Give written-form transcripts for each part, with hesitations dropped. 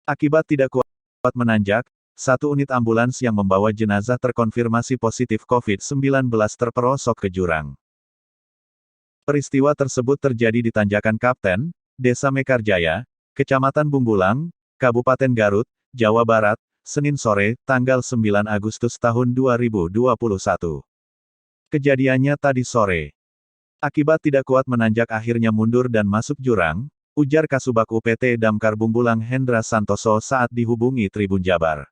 Akibat tidak kuat menanjak, satu unit ambulans yang membawa jenazah terkonfirmasi positif COVID-19 terperosok ke jurang. Peristiwa tersebut terjadi di Tanjakan Kapten, Desa Mekarjaya, Kecamatan Bumbulang, Kabupaten Garut, Jawa Barat, Senin sore, tanggal 9 Agustus tahun 2021. Kejadiannya tadi sore. Akibat tidak kuat menanjak akhirnya mundur dan masuk jurang, ujar Kasubag UPT Damkar Bumbulang Hendra Santoso saat dihubungi Tribun Jabar.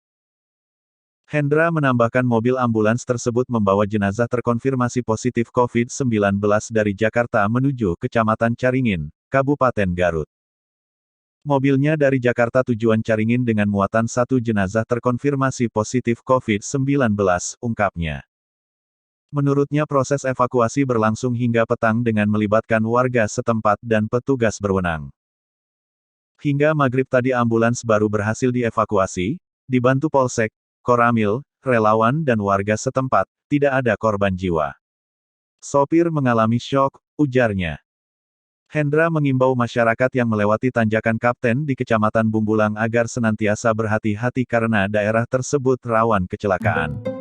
Hendra menambahkan mobil ambulans tersebut membawa jenazah terkonfirmasi positif COVID-19 dari Jakarta menuju Kecamatan Caringin, Kabupaten Garut. Mobilnya dari Jakarta tujuan Caringin dengan muatan satu jenazah terkonfirmasi positif COVID-19, ungkapnya. Menurutnya proses evakuasi berlangsung hingga petang dengan melibatkan warga setempat dan petugas berwenang. Hingga maghrib tadi ambulans baru berhasil dievakuasi, dibantu Polsek, Koramil, relawan dan warga setempat, tidak ada korban jiwa. Sopir mengalami syok, ujarnya. Hendra mengimbau masyarakat yang melewati Tanjakan Kapten di Kecamatan Bumbulang agar senantiasa berhati-hati karena daerah tersebut rawan kecelakaan.